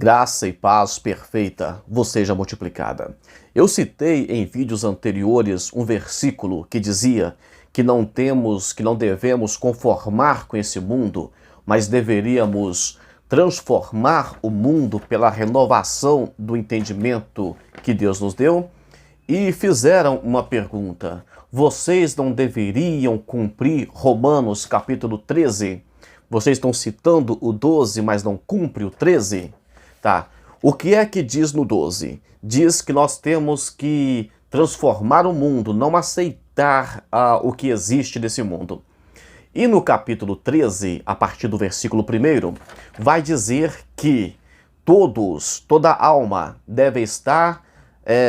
Graça e paz perfeita vos seja multiplicada. Eu citei em vídeos anteriores um versículo que dizia que não devemos conformar com esse mundo, mas deveríamos transformar o mundo pela renovação do entendimento que Deus nos deu. E fizeram uma pergunta: vocês não deveriam cumprir Romanos capítulo 13? Vocês estão citando o 12, mas não cumpre o 13? Tá. O que é que diz no 12? Diz que nós temos que transformar o mundo, não aceitar o que existe nesse mundo. E no capítulo 13, a partir do versículo 1, vai dizer que toda alma deve estar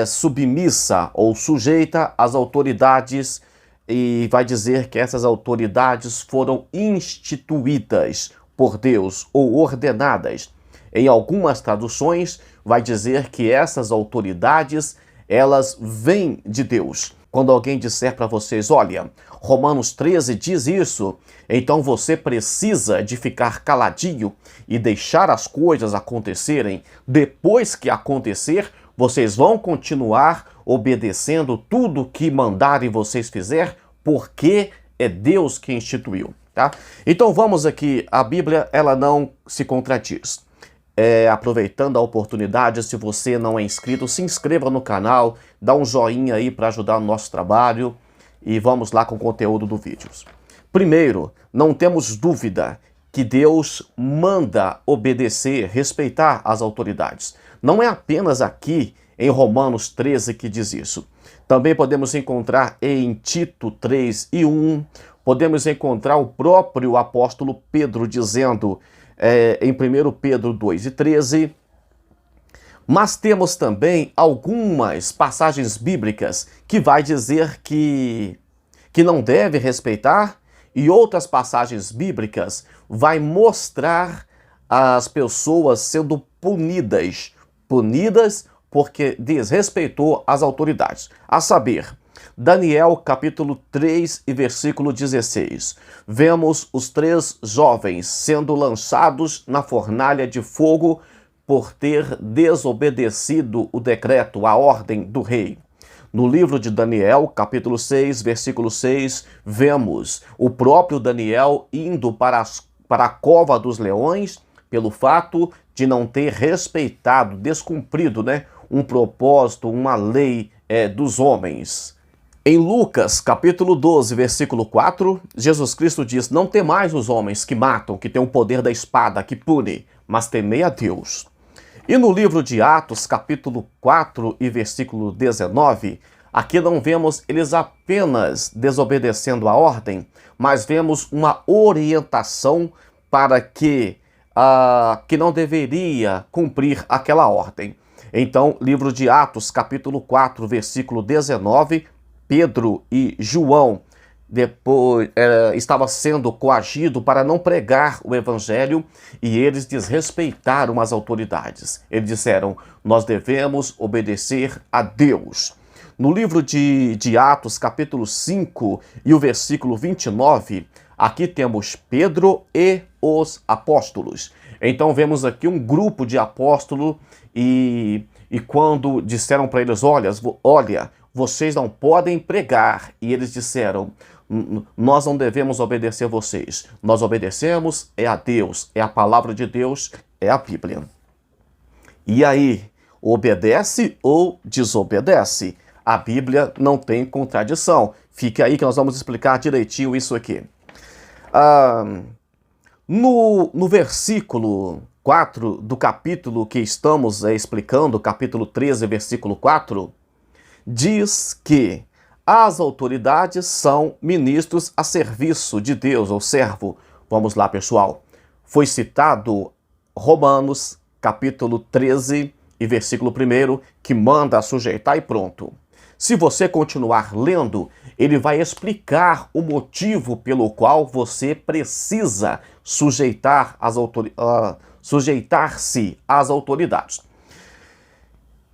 submissa ou sujeita às autoridades, e vai dizer que essas autoridades foram instituídas por Deus ou ordenadas. Em algumas traduções vai dizer que essas autoridades, elas vêm de Deus. Quando alguém disser para vocês, olha, Romanos 13 diz isso, então você precisa de ficar caladinho e deixar as coisas acontecerem. Depois que acontecer, vocês vão continuar obedecendo tudo que mandarem vocês fizer, porque é Deus que instituiu, tá? Então vamos aqui, a Bíblia, ela não se contradiz. Aproveitando a oportunidade, se você não é inscrito, se inscreva no canal, dá um joinha aí para ajudar o nosso trabalho e vamos lá com o conteúdo do vídeo. Primeiro, não temos dúvida que Deus manda obedecer, respeitar as autoridades. Não é apenas aqui em Romanos 13 que diz isso. Também podemos encontrar em Tito 3:1, podemos encontrar o próprio apóstolo Pedro dizendo em 1 Pedro 2:13, mas temos também algumas passagens bíblicas que vai dizer que não deve respeitar, e outras passagens bíblicas vai mostrar as pessoas sendo punidas porque desrespeitou as autoridades. A saber, Daniel capítulo 3 e versículo 16. Vemos os 3 jovens sendo lançados na fornalha de fogo por ter desobedecido o decreto, a ordem do rei. No livro de Daniel, capítulo 6, versículo 6, vemos o próprio Daniel indo para a cova dos leões pelo fato de não ter respeitado, descumprido, um propósito, uma lei dos homens. Em Lucas, capítulo 12, versículo 4, Jesus Cristo diz: não temais os homens que matam, que têm o poder da espada, que pune, mas temei a Deus. E no livro de Atos, capítulo 4 e versículo 19, aqui não vemos eles apenas desobedecendo a ordem, mas vemos uma orientação para que não deveria cumprir aquela ordem. Então, livro de Atos, capítulo 4, versículo 19, Pedro e João depois estava sendo coagido para não pregar o evangelho e eles desrespeitaram as autoridades. Eles disseram: nós devemos obedecer a Deus. No livro de Atos, capítulo 5 e o versículo 29, aqui temos Pedro e os apóstolos. Então vemos aqui um grupo de apóstolos e quando disseram para eles: olha, vocês não podem pregar. E eles disseram: nós não devemos obedecer vocês. Nós obedecemos a Deus, a palavra de Deus, a Bíblia. E aí, obedece ou desobedece? A Bíblia não tem contradição. Fique aí que nós vamos explicar direitinho isso aqui. No versículo 4 do capítulo que estamos explicando, capítulo 13, versículo 4, diz que as autoridades são ministros a serviço de Deus, ou servo. Vamos lá, pessoal. Foi citado Romanos, capítulo 13 e versículo 1, que manda sujeitar e pronto. Se você continuar lendo, ele vai explicar o motivo pelo qual você precisa sujeitar-se às autoridades.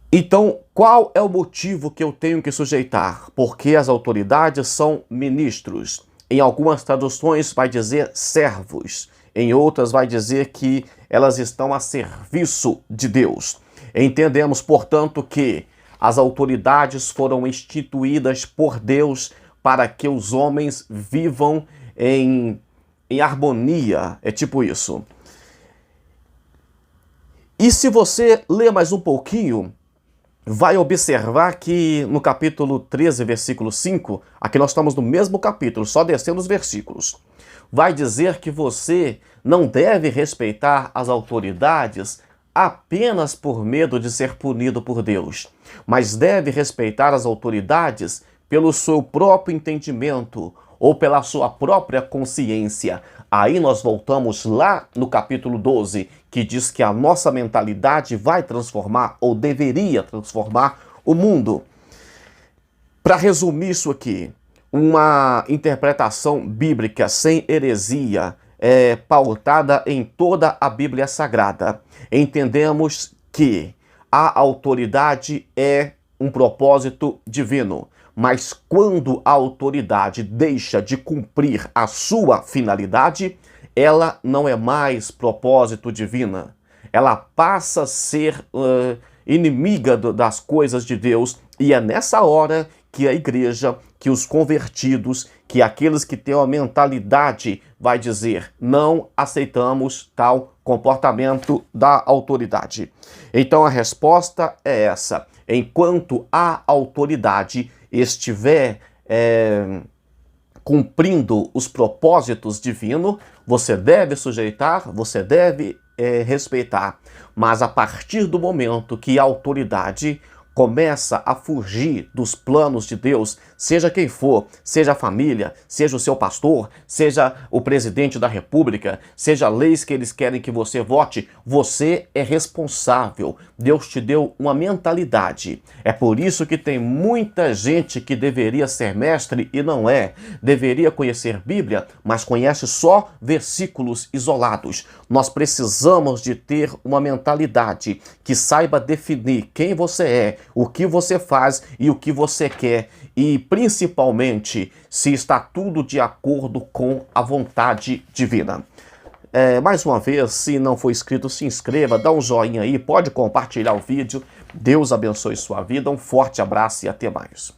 Então, qual é o motivo que eu tenho que sujeitar? Porque as autoridades são ministros. Em algumas traduções vai dizer servos. em outras vai dizer que elas estão a serviço de Deus. Entendemos, portanto, que as autoridades foram instituídas por Deus para que os homens vivam em harmonia. É tipo isso. E se você ler mais um pouquinho, vai observar que no capítulo 13, versículo 5, aqui nós estamos no mesmo capítulo, só descendo os versículos, vai dizer que você não deve respeitar as autoridades apenas por medo de ser punido por Deus, mas deve respeitar as autoridades pelo seu próprio entendimento ou pela sua própria consciência. Aí nós voltamos lá no capítulo 12, que diz que a nossa mentalidade vai transformar, ou deveria transformar, o mundo. Para resumir isso aqui, uma interpretação bíblica sem heresia é pautada em toda a Bíblia Sagrada. Entendemos que a autoridade é um propósito divino, mas quando a autoridade deixa de cumprir a sua finalidade, ela não é mais propósito divino. Ela passa a ser inimiga das coisas de Deus, e é nessa hora que a igreja, que os convertidos, que aqueles que têm uma mentalidade vai dizer: não aceitamos tal comportamento da autoridade. Então a resposta é essa: enquanto a autoridade estiver cumprindo os propósitos divinos, você deve sujeitar, você deve respeitar. Mas a partir do momento que a autoridade começa a fugir dos planos de Deus, seja quem for, seja a família, seja o seu pastor, seja o presidente da república, seja leis que eles querem que você vote, você é responsável. Deus te deu uma mentalidade. É por isso que tem muita gente que deveria ser mestre e não é. Deveria conhecer Bíblia, mas conhece só versículos isolados. Nós precisamos de ter uma mentalidade que saiba definir quem você é, o que você faz e o que você quer, e principalmente se está tudo de acordo com a vontade divina. Mais uma vez, se não for inscrito, se inscreva, dá um joinha aí, pode compartilhar o vídeo. Deus abençoe sua vida, um forte abraço e até mais.